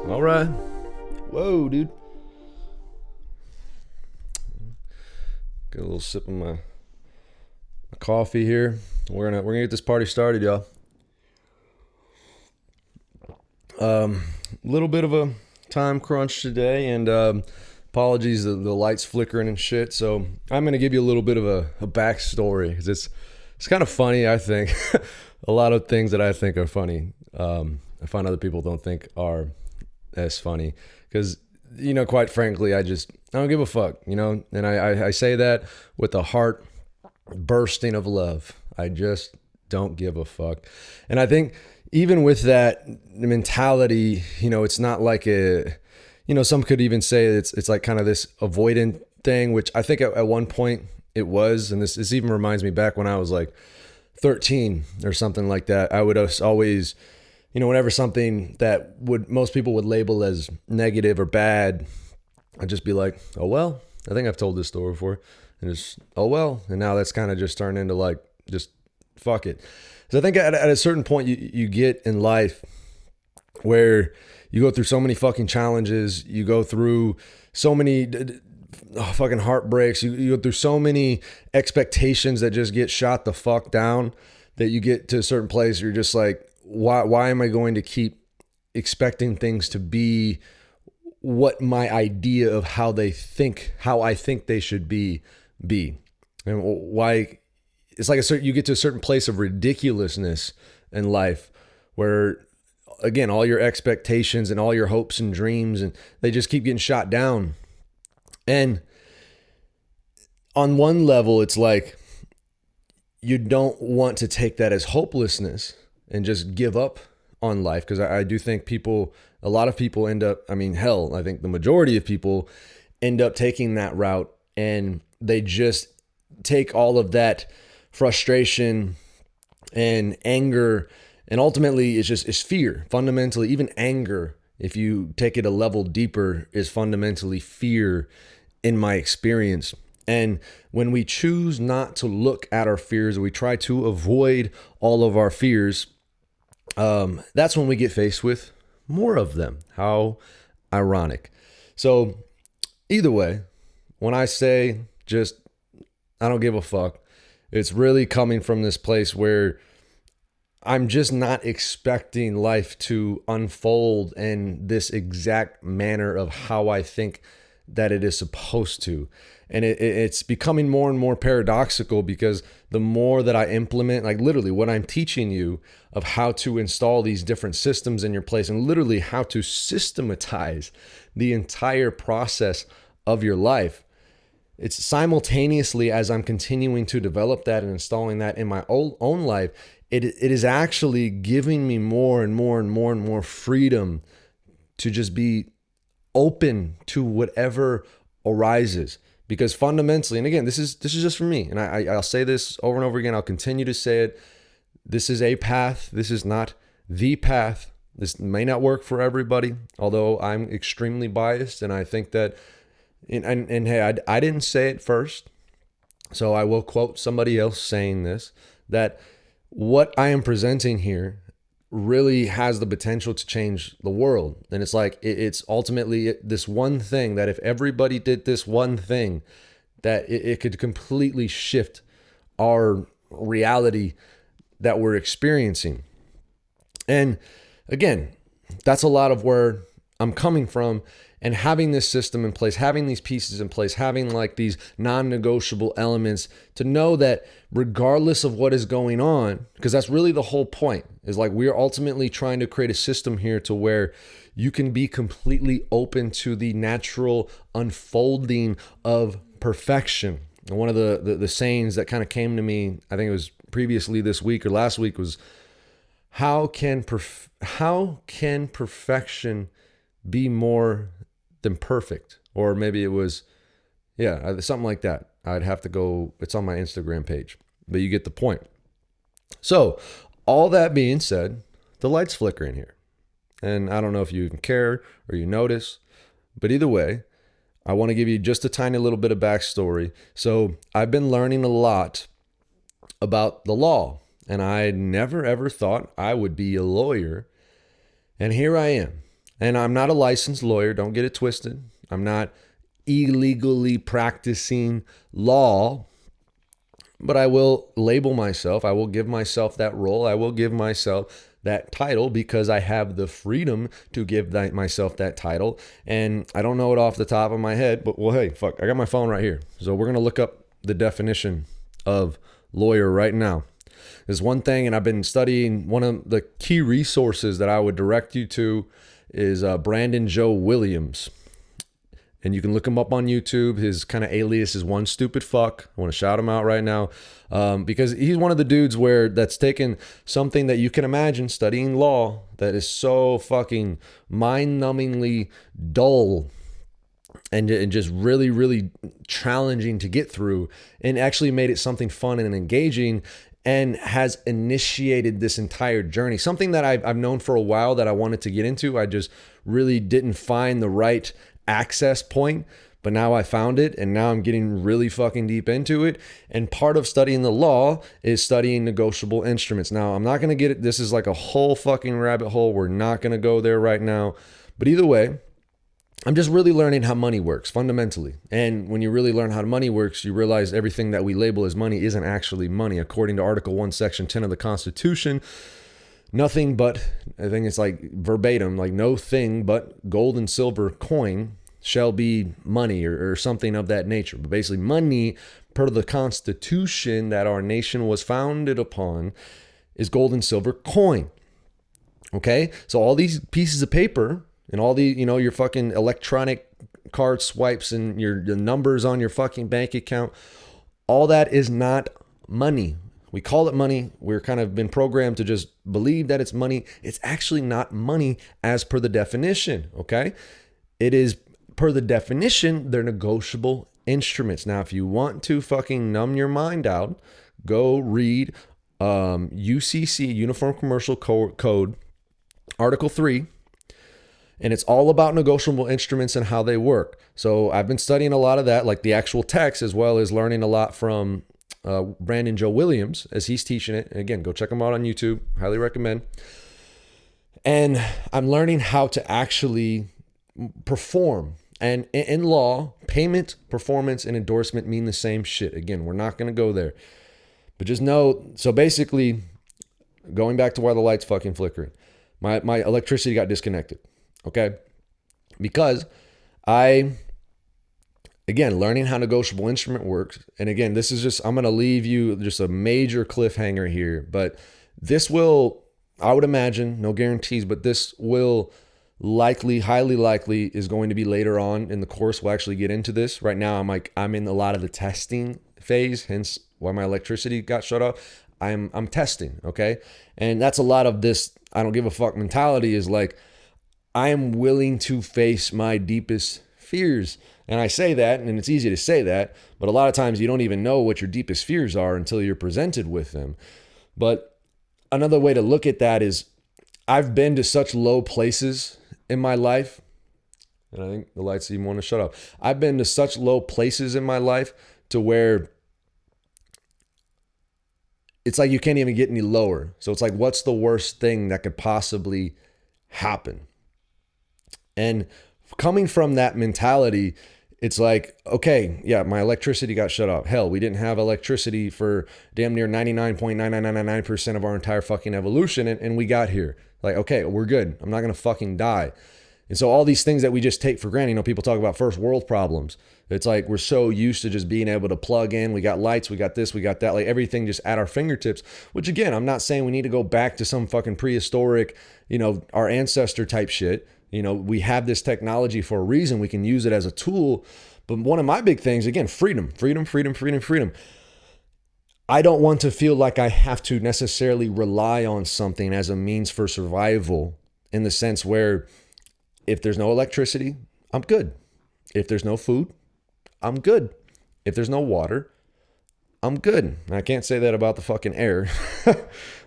All right. Whoa, dude. Get a little sip of my coffee here. We're gonna get this party started, y'all. Little bit of a time crunch today, and apologies, the lights flickering and shit. So I'm gonna give you a little bit of a backstory because it's kind of funny. I think a lot of things that I think are funny, I find other people don't think are as funny because quite frankly, I don't give a fuck, and I say that with a heart bursting of love. I just don't give a fuck. And I think even with that mentality, it's not like some could even say it's like kind of this avoidant thing, which I think at one point it was. And this even reminds me back when I was like 13 or something like that. I would always, whenever something that most people would label as negative or bad, I'd just be like, oh, well, I think I've told this story before. And just, oh, well. And now that's kind of just turned into like, just fuck it. So I think at a certain point you get in life where you go through so many fucking challenges. You go through so many fucking heartbreaks. You go through so many expectations that just get shot the fuck down that you get to a certain place where you're just like, why am I going to keep expecting things to be what my idea of how I think they should be? And why it's like you get to a certain place of ridiculousness in life where, again, all your expectations and all your hopes and dreams, and they just keep getting shot down. And on one level, it's like you don't want to take that as hopelessness and just give up on life. Because I do think a lot of people end up, I think the majority of people end up taking that route, and they just take all of that frustration and anger, and ultimately it's fear. Fundamentally, even anger, if you take it a level deeper, is fundamentally fear in my experience. And when we choose not to look at our fears, we try to avoid all of our fears, that's when we get faced with more of them. How ironic. So either way, when I say just, I don't give a fuck, it's really coming from this place where I'm just not expecting life to unfold in this exact manner of how I think that it is supposed to. And it's becoming more and more paradoxical, because the more that I implement, like literally what I'm teaching you of how to install these different systems in your place, and literally how to systematize the entire process of your life, it's simultaneously as I'm continuing to develop that and installing that in my own life, it is actually giving me more and more and more and more freedom to just be open to whatever arises. Because fundamentally, and again, this is just for me, and I'll say this over and over again, I'll continue to say it, this is a path, this is not the path. This may not work for everybody, although I'm extremely biased, and I think that, and hey, I didn't say it first, so I will quote somebody else saying this, that what I am presenting here really has the potential to change the world. And it's like, it's ultimately this one thing that if everybody did this one thing, that it could completely shift our reality that we're experiencing. And again, that's a lot of where I'm coming from. And having this system in place, having these pieces in place, having like these non-negotiable elements, to know that regardless of what is going on, because that's really the whole point, is like we're ultimately trying to create a system here to where you can be completely open to the natural unfolding of perfection. And one of the sayings that kind of came to me, I think it was previously this week or last week, was how can perfection be more than perfect? Or maybe it was, something like that. I'd have to go, it's on my Instagram page, but you get the point. So all that being said, the light's flickering here. And I don't know if you even care or you notice, but either way, I want to give you just a tiny little bit of backstory. So I've been learning a lot about the law, and I never ever thought I would be a lawyer. And here I am. And I'm not a licensed lawyer. Don't get it twisted. I'm not illegally practicing law, but I will label myself. I will give myself that role. I will give myself that title because I have the freedom to give myself that title. And I don't know it off the top of my head, but well, hey, fuck, I got my phone right here. So we're going to look up the definition of lawyer right now. There's one thing, and I've been studying, one of the key resources that I would direct you to is Brandon Joe Williams. And you can look him up on YouTube. His kind of alias is One Stupid Fuck. I want to shout him out right now because he's one of the dudes that's taken something that you can imagine, studying law, that is so fucking mind-numbingly dull and just really, really challenging to get through, and actually made it something fun and engaging, and has initiated this entire journey. Something that I've known for a while that I wanted to get into. I just really didn't find the right access point, but now I found it, and now I'm getting really fucking deep into it. And part of studying the law is studying negotiable instruments. Now, I'm not going to get it. This is like a whole fucking rabbit hole. We're not going to go there right now. But either way, I'm just really learning how money works fundamentally. And when you really learn how money works, you realize everything that we label as money isn't actually money. According to Article 1, Section 10 of the Constitution, nothing but, I think it's like verbatim, like no thing but gold and silver coin shall be money, or something of that nature. But basically money, per the Constitution that our nation was founded upon, is gold and silver coin. Okay? So all these pieces of paper and all the, your fucking electronic card swipes and your numbers on your fucking bank account, all that is not money. We call it money. We're kind of been programmed to just believe that it's money. It's actually not money as per the definition, okay? It is, per the definition, they're negotiable instruments. Now, if you want to fucking numb your mind out, go read UCC, Uniform Commercial Code, Article 3, and it's all about negotiable instruments and how they work. So I've been studying a lot of that, like the actual text, as well as learning a lot from Brandon Joe Williams as he's teaching it. And again, go check him out on YouTube. Highly recommend. And I'm learning how to actually perform. And in law, payment, performance, and endorsement mean the same shit. Again, we're not going to go there. But just know, so basically, going back to why the light's fucking flickering, my electricity got disconnected. Okay? Because again, learning how negotiable instrument works. And again, this is just, I'm going to leave you just a major cliffhanger here. But this will, I would imagine, no guarantees, but this will likely, highly likely, is going to be later on in the course. We'll actually get into this. Right now, I'm in a lot of the testing phase, hence why my electricity got shut off. I'm testing, okay? And that's a lot of this I don't give a fuck mentality, is like, I am willing to face my deepest fears. And I say that, and it's easy to say that, but a lot of times you don't even know what your deepest fears are until you're presented with them. But another way to look at that is, I've been to such low places in my life, and I think the lights even want to shut off. I've been to such low places in my life to where it's like you can't even get any lower. So it's like, what's the worst thing that could possibly happen? And coming from that mentality, it's like, okay, yeah, my electricity got shut off. Hell, we didn't have electricity for damn near 99.9999% of our entire fucking evolution, and we got here. Like, okay, we're good. I'm not going to fucking die. And so all these things that we just take for granted, people talk about first world problems. It's like we're so used to just being able to plug in. We got lights, we got this, we got that, like everything just at our fingertips, which again, I'm not saying we need to go back to some fucking prehistoric, our ancestor type shit. We have this technology for a reason. We can use it as a tool. But one of my big things, again, freedom. I don't want to feel like I have to necessarily rely on something as a means for survival, in the sense where if there's no electricity, I'm good. If there's no food, I'm good. If there's no water, I'm good. I can't say that about the fucking air.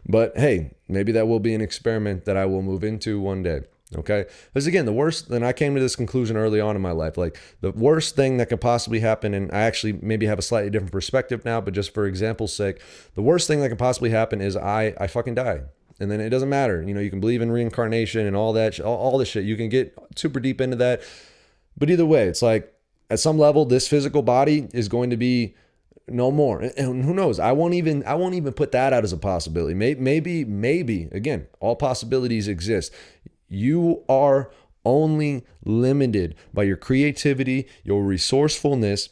But hey, maybe that will be an experiment that I will move into one day. Okay? Because again, the worst, and I came to this conclusion early on in my life, like the worst thing that could possibly happen, and I actually maybe have a slightly different perspective now, but just for example's sake, the worst thing that could possibly happen is I fucking die. And then it doesn't matter. You can believe in reincarnation and all that, all this shit. You can get super deep into that. But either way, it's like at some level, this physical body is going to be no more. And who knows? I won't even put that out as a possibility. Maybe again, all possibilities exist. You are only limited by your creativity, your resourcefulness,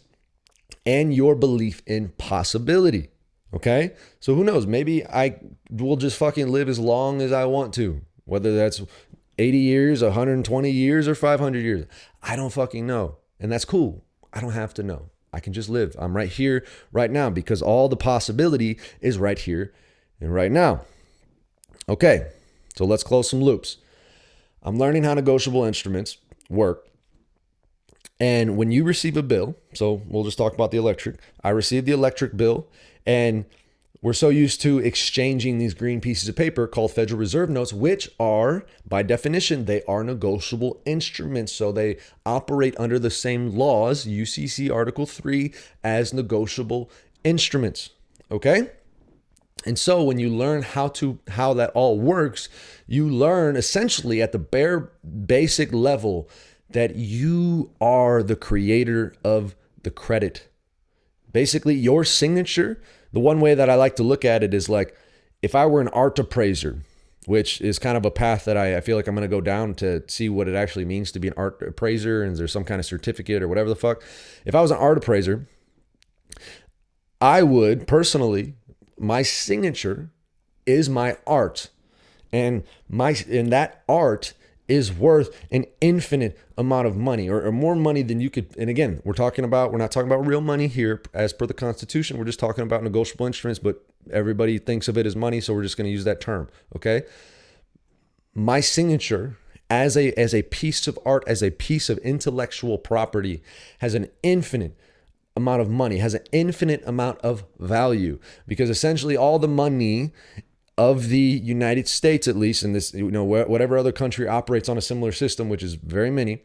and your belief in possibility. Okay? So who knows? Maybe I will just fucking live as long as I want to, whether that's 80 years, 120 years, or 500 years. I don't fucking know. And that's cool. I don't have to know. I can just live. I'm right here, right now, because all the possibility is right here and right now. Okay, so let's close some loops. I'm learning how negotiable instruments work. And when you receive a bill, so we'll just talk about the electric. I received the electric bill, and we're so used to exchanging these green pieces of paper called Federal Reserve notes, which are, by definition, they are negotiable instruments. So they operate under the same laws, UCC Article 3, as negotiable instruments. Okay? And so when you learn how that all works, you learn essentially at the bare basic level that you are the creator of the credit. Basically, your signature, the one way that I like to look at it is like if I were an art appraiser, which is kind of a path that I feel like I'm going to go down to see what it actually means to be an art appraiser, and there's some kind of certificate or whatever the fuck. If I was an art appraiser, I would personally, my signature is my art, and that art is worth an infinite amount of money, or more money than you could. And again, we're not talking about real money here as per the Constitution. We're just talking about negotiable instruments, but everybody thinks of it as money, so we're just going to use that term. Okay. My signature as a piece of art, as a piece of intellectual property, has an infinite amount of money, has an infinite amount of value, because essentially all the money of the United States, at least in this, whatever other country operates on a similar system, which is very many,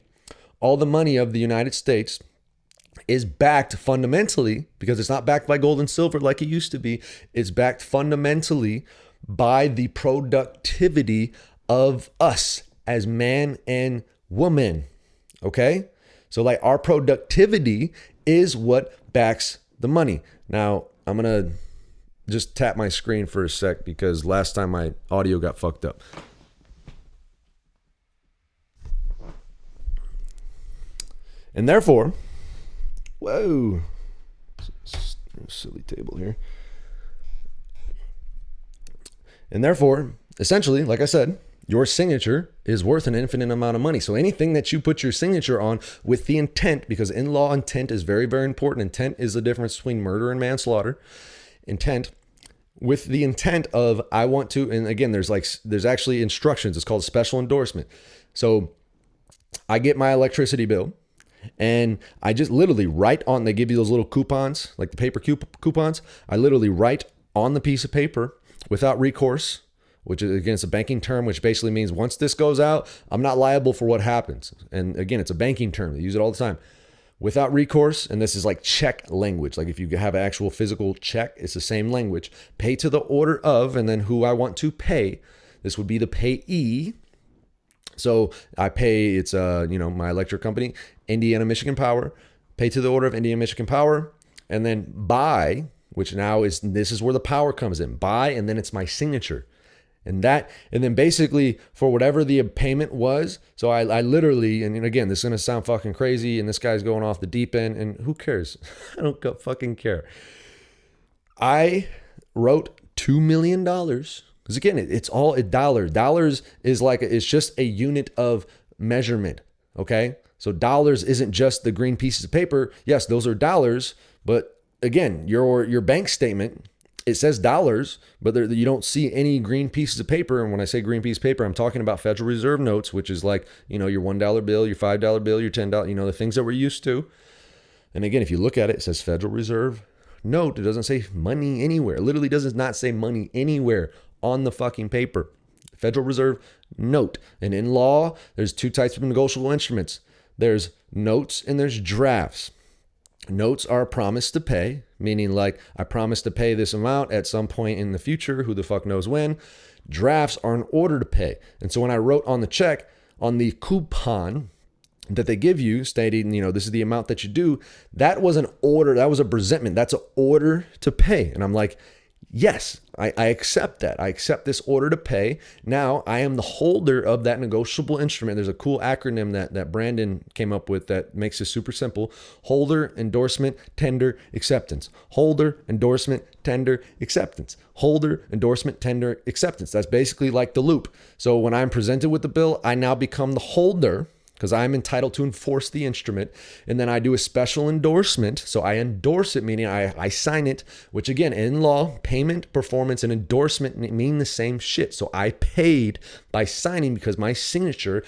all the money of the United States is backed fundamentally, because it's not backed by gold and silver like it used to be. It's backed fundamentally by the productivity of us as man and woman. Okay? So like our productivity is what backs the money. Now, I'm going to just tap my screen for a sec because last time my audio got fucked up. And therefore, whoa, silly table here. And therefore, essentially, like I said, your signature is worth an infinite amount of money. So anything that you put your signature on with the intent, because in law, intent is very, very important. Intent is the difference between murder and manslaughter. Intent, with the intent of I want to, and again, there's actually instructions. It's called a special endorsement. So I get my electricity bill, and I just literally write on, they give you those little coupons, like the paper coupons. I literally write on the piece of paper without recourse, which is, again, it's a banking term, which basically means once this goes out, I'm not liable for what happens. And again, it's a banking term. They use it all the time. Without recourse, and this is like check language. Like if you have an actual physical check, it's the same language. Pay to the order of, and then who I want to pay. This would be the payee. So I pay, it's my electric company, Indiana Michigan Power. Pay to the order of Indiana Michigan Power, and then buy, which now this is where the power comes in. Buy, and then it's my signature. And then basically for whatever the payment was, so I literally, and again, this is going to sound fucking crazy, and this guy's going off the deep end, and who cares? I don't fucking care. I wrote $2 million, because again, it's all a dollar. Dollars is it's just a unit of measurement, okay? So dollars isn't just the green pieces of paper. Yes, those are dollars, but again, your bank statement, it says dollars, but you don't see any green pieces of paper. And when I say green piece of paper, I'm talking about Federal Reserve notes, which is like, your $1 bill, your $5 bill, your $10, the things that we're used to. And again, if you look at it, it says Federal Reserve note. It doesn't say money anywhere. It literally does not say money anywhere on the fucking paper. Federal Reserve note. And in law, there's two types of negotiable instruments. There's notes and there's drafts. Notes are a promise to pay, meaning like I promise to pay this amount at some point in the future, who the fuck knows when. Drafts are an order to pay. And so when I wrote on the check, on the coupon that they give you stating, this is the amount that you do, that was an order, that was a presentment, that's an order to pay. And I'm like, yes, I accept that. I accept this order to pay. Now I am the holder of that negotiable instrument. There's a cool acronym that Brandon came up with that makes it super simple. Holder, endorsement, tender, acceptance. Holder, endorsement, tender, acceptance. Holder, endorsement, tender, acceptance. That's basically like the loop. So when I'm presented with the bill, I now become the holder, because I'm entitled to enforce the instrument. And then I do a special endorsement. So I endorse it, meaning I sign it, which again, in law, payment, performance, and endorsement mean the same shit. So I paid by signing because my signature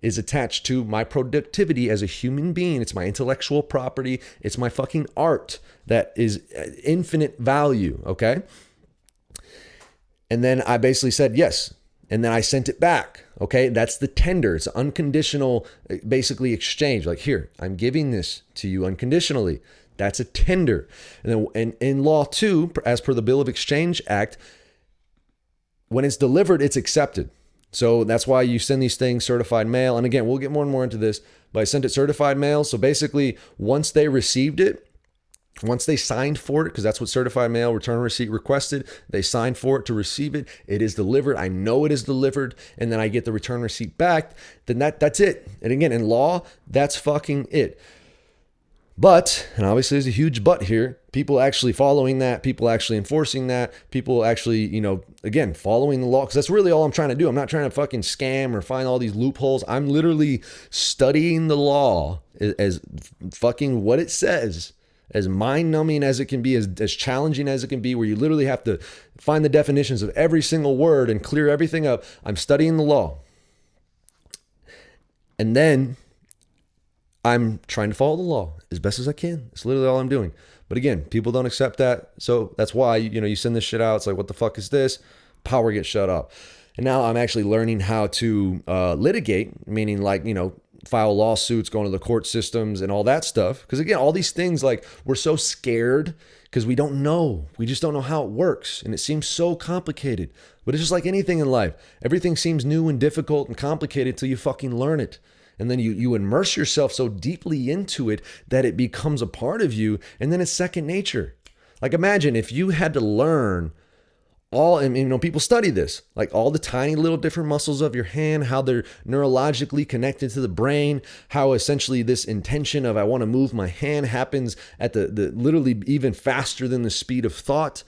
is attached to my productivity as a human being. It's my intellectual property. It's my fucking art that is infinite value, okay? And then I basically said yes. And then I sent it back. Okay, that's the tender. It's unconditional, basically exchange. Like, here, I'm giving this to you unconditionally. That's a tender. And then in law too, as per the Bill of Exchange Act, when it's delivered, it's accepted. So that's why you send these things certified mail. And again, we'll get more and more into this, but I sent it certified mail. So basically, once they received it, once they signed for it, because that's what certified mail return receipt requested, they signed for it to receive it. It is delivered. I know it is delivered. And then I get the return receipt back. Then that's it. And again, in law, that's fucking it. But, and obviously there's a huge but here, people actually following that, people actually enforcing that, people actually, again, following the law. Because that's really all I'm trying to do. I'm not trying to fucking scam or find all these loopholes. I'm literally studying the law as fucking what it says, as mind-numbing as it can be, as challenging as it can be, where you literally have to find the definitions of every single word and clear everything up. I'm studying the law. And then I'm trying to follow the law as best as I can. It's literally all I'm doing. But again, people don't accept that. So that's why, you send this shit out. It's like, what the fuck is this? Power gets shut off. And now I'm actually learning how to litigate, meaning like, file lawsuits, going to the court systems and all that stuff. Because again, all these things, like, we're so scared because we don't know. We just don't know how it works. And it seems so complicated. But it's just like anything in life. Everything seems new and difficult and complicated till you fucking learn it. And then you immerse yourself so deeply into it that it becomes a part of you. And then it's second nature. Like, imagine if you had to learn and people study this, like all the tiny little different muscles of your hand, how they're neurologically connected to the brain, how essentially this intention of I want to move my hand happens at the literally even faster than the speed of thought.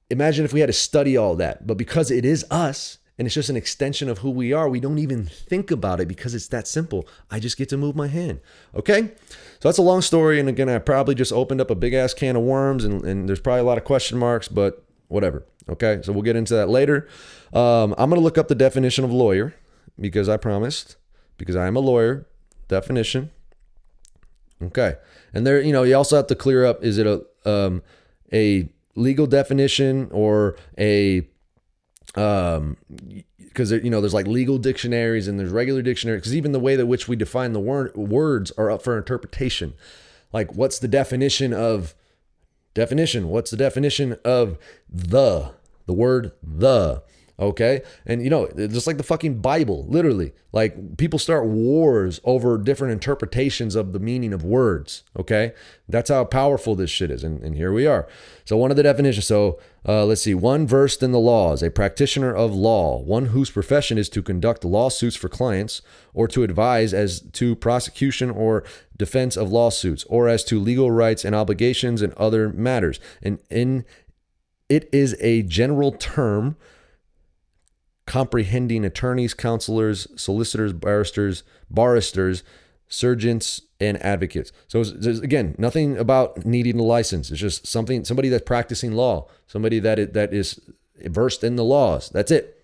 Imagine if we had to study all that, but because it is us and it's just an extension of who we are, we don't even think about it because it's that simple. I just get to move my hand. Okay? So that's a long story. And again, I probably just opened up a big ass can of worms and there's probably a lot of question marks, but whatever. Okay? So we'll get into that later. I'm going to look up the definition of lawyer because I promised, because I am a lawyer. Definition. Okay. And there, you also have to clear up, is it a legal definition or a because there's like legal dictionaries and there's regular dictionaries, because even the way that which we define the words are up for interpretation. Like, what's the definition of definition? What's the definition of the word the? Okay. And just like the fucking Bible, literally, like people start wars over different interpretations of the meaning of words. Okay. That's how powerful this shit is. And here we are. So one of the definitions. So let's see. One versed in the laws, a practitioner of law, one whose profession is to conduct lawsuits for clients or to advise as to prosecution or defense of lawsuits or as to legal rights and obligations and other matters. And it is a general term comprehending attorneys, counselors, solicitors, barristers, surgeons, and advocates. So there's, again, nothing about needing a license. It's just somebody that's practicing law, somebody that is versed in the laws. That's it.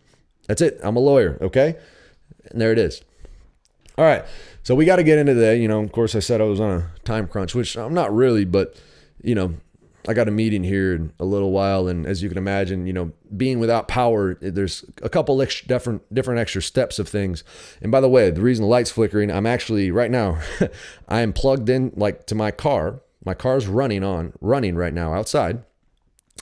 I'm a lawyer. Okay. And there it is. All right. So we got to get into that. Of course I said I was on a time crunch, which I'm not really, but I got a meeting here in a little while, and as you can imagine, being without power, there's a couple different extra steps of things. And by the way, the reason the light's flickering, I'm actually right now, I am plugged in like to my car. My car's running right now outside,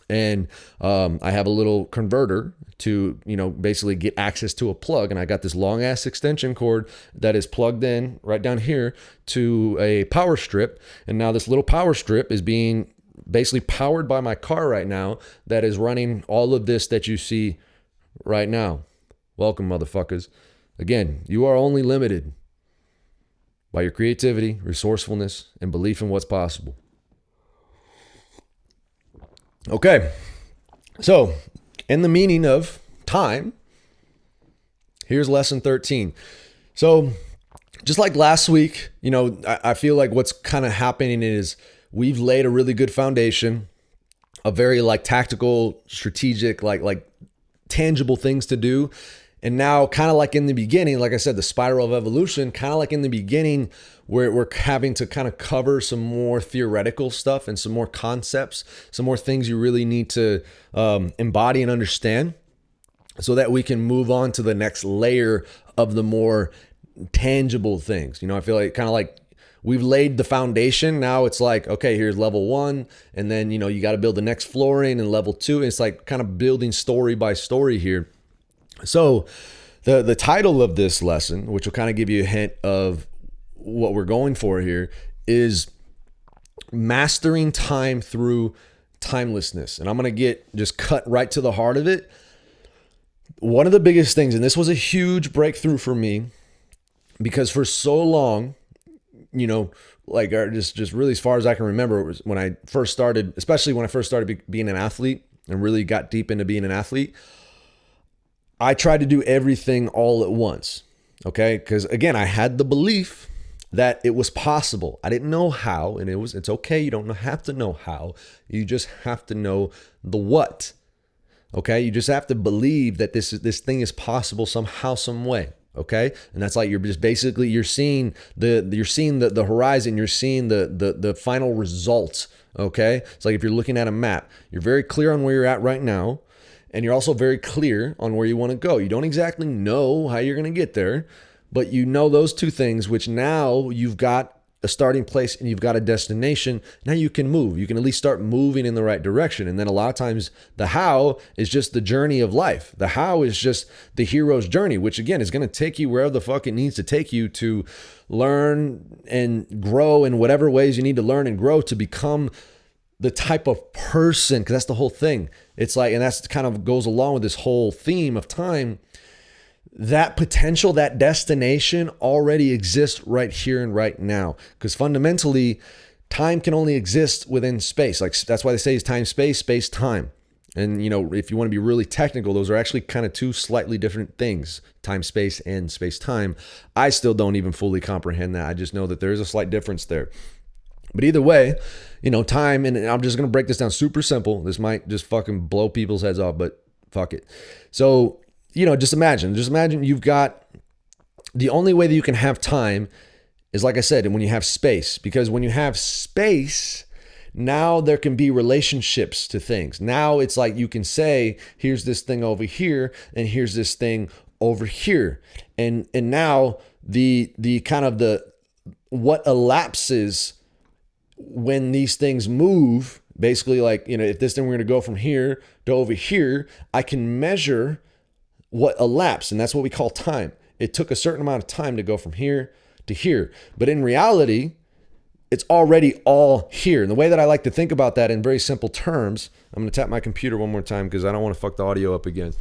and I have a little converter to basically get access to a plug, and I got this long ass extension cord that is plugged in right down here to a power strip, and now this little power strip is being basically powered by my car right now that is running all of this that you see right now. Welcome, motherfuckers. Again, you are only limited by your creativity, resourcefulness, and belief in what's possible. Okay, so in the meaning of time, here's lesson 13. So just like last week, I feel like what's kind of happening is we've laid a really good foundation, a very like tactical, strategic, like tangible things to do. And now kind of like in the beginning, like I said, the spiral of evolution, kind of like in the beginning, we're having to kind of cover some more theoretical stuff and some more concepts, some more things you really need to embody and understand so that we can move on to the next layer of the more tangible things. I feel like kind of like we've laid the foundation. Now it's like, okay, here's level 1. And then, you got to build the next flooring and level 2. And it's like kind of building story by story here. So the title of this lesson, which will kind of give you a hint of what we're going for here, is mastering time through timelessness. And I'm going to just cut right to the heart of it. One of the biggest things, and this was a huge breakthrough for me, because for so long, like just really as far as I can remember, it was when I first started, especially when I first started being an athlete and really got deep into being an athlete, I tried to do everything all at once. Okay. Because again, I had the belief that it was possible. I didn't know how, and it's okay. You don't have to know how. You just have to know the what. Okay. You just have to believe that this thing is possible somehow, some way. Okay. And that's like, you're seeing the horizon, you're seeing the final results. Okay. It's like if you're looking at a map, you're very clear on where you're at right now. And you're also very clear on where you want to go. You don't exactly know how you're going to get there, but you know those two things, which now you've got a starting place and you've got a destination. Now you can move. You can at least start moving in the right direction. And then a lot of times the how is just the journey of life. The how is just the hero's journey, which again is going to take you wherever the fuck it needs to take you to learn and grow in whatever ways you need to learn and grow to become the type of person, because that's the whole thing. It's like, and that's kind of goes along with this whole theme of time. That potential, that destination already exists right here and right now. Because fundamentally, time can only exist within space. Like that's why they say it's time, space, time. And if you want to be really technical, those are actually kind of two slightly different things, time, space, and space, time. I still don't even fully comprehend that. I just know that there is a slight difference there. But either way, time, and I'm just going to break this down super simple. This might just fucking blow people's heads off, but fuck it. So, just imagine you've got the only way that you can have time is, like I said, and when you have space, because when you have space, now there can be relationships to things. Now it's like you can say, here's this thing over here, and here's this thing over here. And now the kind of what elapses when these things move, basically like, if this thing we're going to go from here to over here, I can measure what elapsed. And that's what we call time. It took a certain amount of time to go from here to here. But in reality, it's already all here. And the way that I like to think about that in very simple terms, I'm going to tap my computer one more time because I don't want to fuck the audio up again.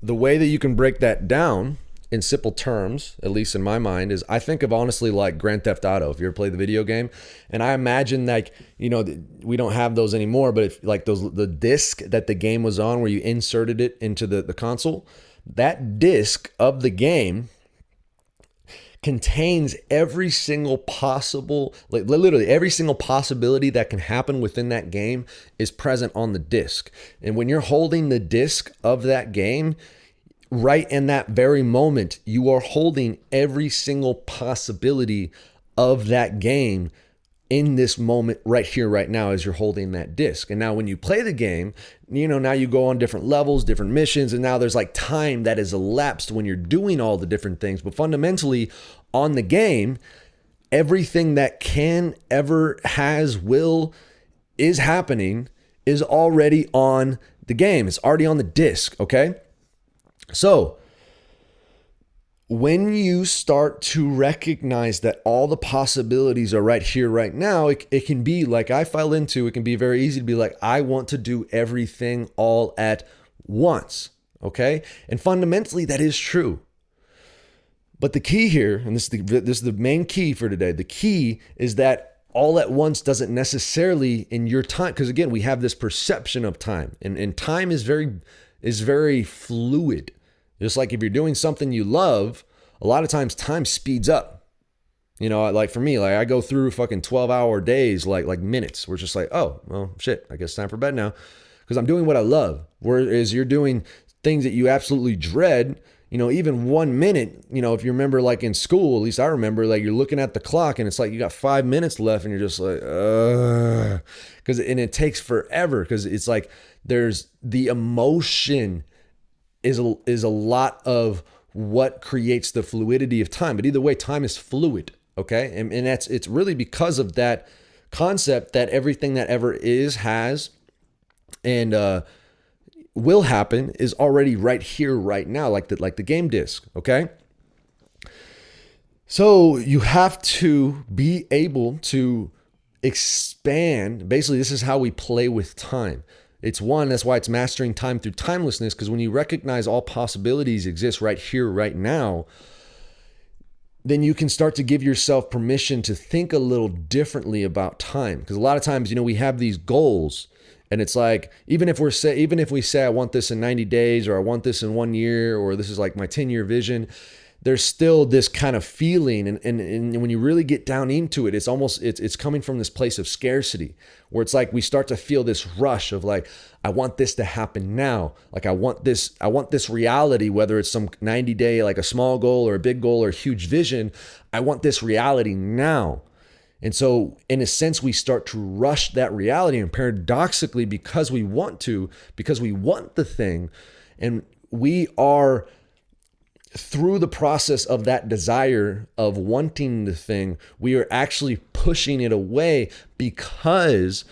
The way that you can break that down in simple terms, at least in my mind, is I think of honestly like Grand Theft Auto. If you ever play the video game, and I imagine like, we don't have those anymore, but if like the disc that the game was on where you inserted it into the console, that disc of the game contains every single possible, like literally every single possibility that can happen within that game is present on the disc. And when you're holding the disc of that game, right in that very moment, you are holding every single possibility of that game in this moment right here, right now, as you're holding that disc. And now when you play the game, now you go on different levels, different missions, and now there's like time that is elapsed when you're doing all the different things. But fundamentally on the game, everything that can, ever, has, will, is happening is already on the game. It's already on the disc, okay? So when you start to recognize that all the possibilities are right here, right now, it can be like I fell into, it can be very easy to be like, I want to do everything all at once, okay? And fundamentally, that is true. But the key here, and this is the main key for today, the key is that all at once doesn't necessarily in your time, because again, we have this perception of time, and time is very fluid. Just like if you're doing something you love, a lot of times time speeds up. Like for me, like I go through fucking 12-hour days, like minutes. We're just like, oh, well, shit, I guess it's time for bed now, because I'm doing what I love. Whereas you're doing things that you absolutely dread. Even 1 minute, if you remember, like in school, at least I remember, like you're looking at the clock and it's like you got 5 minutes left and you're just like, and it takes forever, because it's like there's the emotion is a lot of what creates the fluidity of time. But either way, time is fluid, okay? And it's really because of that concept that everything that ever is, has, and will happen is already right here, right now, like the game disc, okay? So you have to be able to expand. Basically, this is how we play with time. That's why it's mastering time through timelessness, because when you recognize all possibilities exist right here, right now, then you can start to give yourself permission to think a little differently about time. Because a lot of times, we have these goals, and it's like, even if we say I want this in 90 days, or I want this in 1 year, or this is like my 10-year vision, there's still this kind of feeling. And when you really get down into it, it's coming from this place of scarcity, where it's like we start to feel this rush of like, I want this to happen now. Like I want this reality, whether it's some 90-day, like a small goal or a big goal or a huge vision. I want this reality now. And so in a sense, we start to rush that reality, and paradoxically, because we want the thing, and we are, through the process of that desire of wanting the thing, we are actually pushing it away, because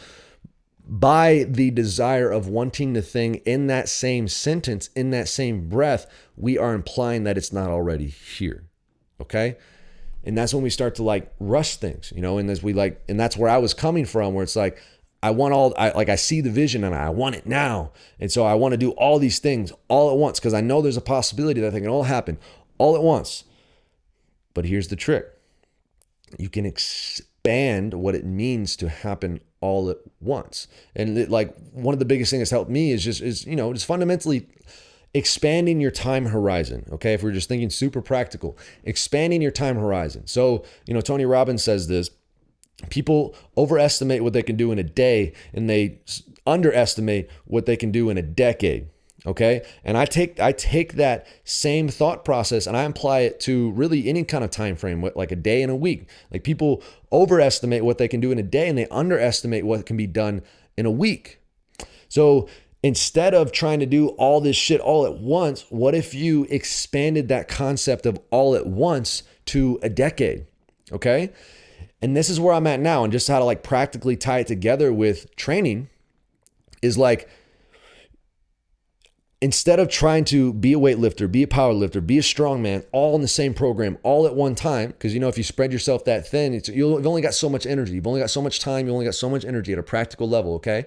by the desire of wanting the thing, in that same sentence, in that same breath, we are implying that it's not already here. Okay? And that's when we start to like rush things, and that's where I was coming from, where it's like, I see the vision and I want it now. And so I want to do all these things all at once, because I know there's a possibility that they can all happen all at once. But here's the trick. You can expand what it means to happen all at once. And one of the biggest things that's helped me is just fundamentally expanding your time horizon. Okay. If we're just thinking super practical, expanding your time horizon. So, Tony Robbins says this: people overestimate what they can do in a day, and they underestimate what they can do in a decade. Okay. And I take that same thought process and I apply it to really any kind of time frame, like a day and a week. Like people overestimate what they can do in a day, and they underestimate what can be done in a week. So instead of trying to do all this shit all at once, what if you expanded that concept of all at once to a decade? Okay. And this is where I'm at now, and just how to like practically tie it together with training is like, instead of trying to be a weightlifter, be a power lifter, be a strongman, all in the same program, all at one time, because if you spread yourself that thin, you've only got so much energy. You've only got so much time. You only got so much energy at a practical level, okay?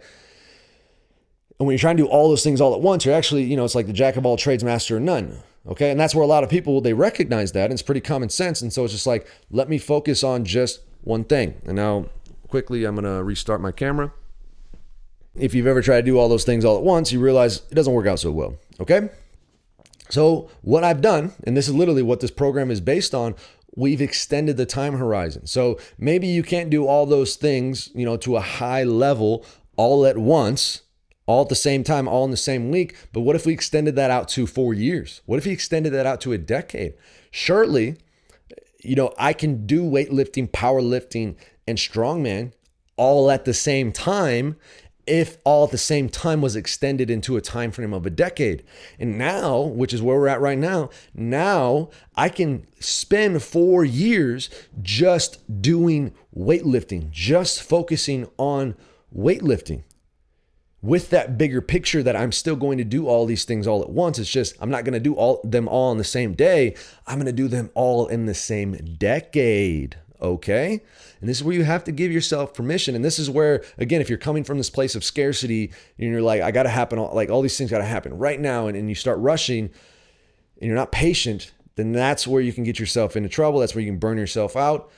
And when you're trying to do all those things all at once, you're actually, it's like the jack of all trades, master of none, okay? And that's where a lot of people, they recognize that, and it's pretty common sense. And so it's just like, let me focus on just one thing. And now, quickly, I'm going to restart my camera. If you've ever tried to do all those things all at once, you realize it doesn't work out so well, okay? So what I've done, and this is literally what this program is based on, we've extended the time horizon. So maybe you can't do all those things, to a high level all at once, all at the same time, all in the same week. But what if we extended that out to 4 years? What if we extended that out to a decade? Surely, I can do weightlifting, powerlifting, and strongman all at the same time if all at the same time was extended into a time frame of a decade. And now, which is where we're at right now I can spend 4 years just doing weightlifting, just focusing on weightlifting, with that bigger picture that I'm still going to do all these things all at once. It's just I'm not going to do them all in the same day. I'm going to do them all in the same decade. Okay? And this is where you have to give yourself permission. And this is where, again, if you're coming from this place of scarcity and you're like, I got to happen, like all these things got to happen right now, and you start rushing and you're not patient, then that's where you can get yourself into trouble. That's where you can burn yourself out.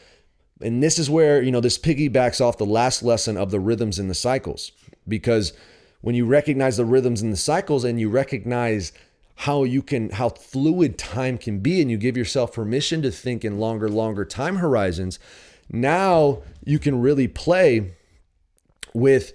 And this is where, this piggybacks off the last lesson of the rhythms and the cycles. Because when you recognize the rhythms and the cycles, and you recognize how fluid time can be, and you give yourself permission to think in longer time horizons, now you can really play with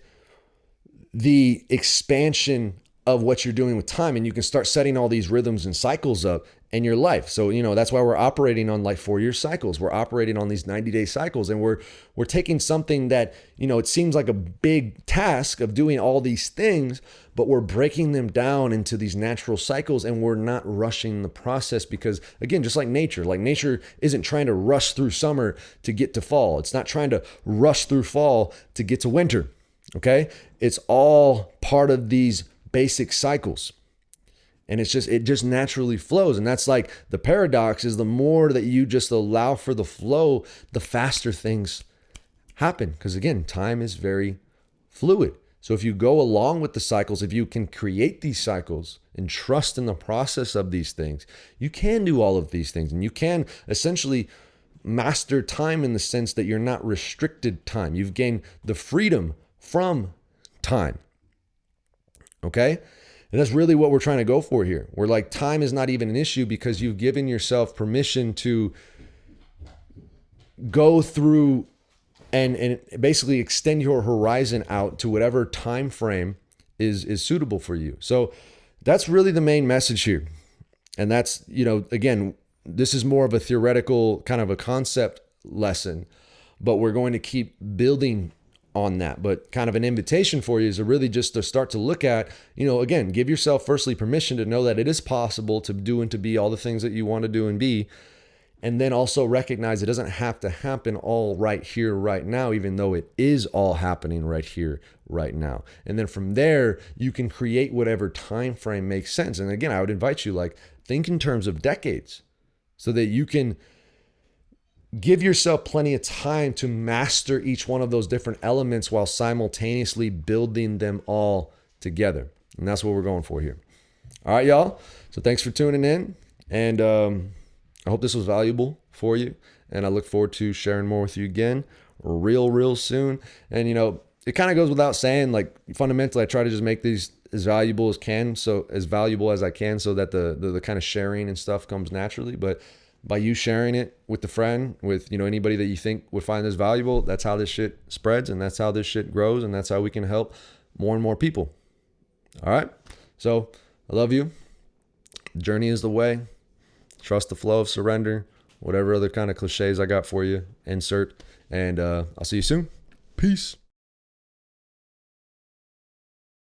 the expansion of what you're doing with time, and you can start setting all these rhythms and cycles up in your life. So, that's why we're operating on like 4-year cycles. We're operating on these 90-day cycles, and we're taking something that, it seems like a big task of doing all these things, but we're breaking them down into these natural cycles, and we're not rushing the process because, again, just like nature isn't trying to rush through summer to get to fall. It's not trying to rush through fall to get to winter. Okay? It's all part of these basic cycles. And it just naturally flows. And that's like the paradox is the more that you just allow for the flow, the faster things happen. Because again, time is very fluid. So if you go along with the cycles, if you can create these cycles and trust in the process of these things, you can do all of these things. And you can essentially master time in the sense that you're not restricted time. You've gained the freedom from time. Okay? And that's really what we're trying to go for here. We're like, time is not even an issue because you've given yourself permission to go through and basically extend your horizon out to whatever time frame is suitable for you. So that's really the main message here. And that's, again, this is more of a theoretical kind of a concept lesson, but we're going to keep building on that. But kind of an invitation for you is to really just to start to look at, again, give yourself firstly permission to know that it is possible to do and to be all the things that you want to do and be. And then also recognize it doesn't have to happen all right here, right now, even though it is all happening right here, right now. And then from there, you can create whatever time frame makes sense. And again, I would invite you, think in terms of decades so that you can give yourself plenty of time to master each one of those different elements while simultaneously building them all together. And that's what we're going for here. All right, y'all. So thanks for tuning in. And I hope this was valuable for you. And I look forward to sharing more with you again real soon. And, it kind of goes without saying, fundamentally, I try to just make these as valuable as valuable as I can so that the kind of sharing and stuff comes naturally. But by you sharing it with the friend, with anybody that you think would find this valuable, that's how this shit spreads, and that's how this shit grows, and that's how we can help more and more people. All right? So I love you. The journey is the way. Trust the flow of surrender. Whatever other kind of cliches I got for you, insert. And I'll see you soon. Peace.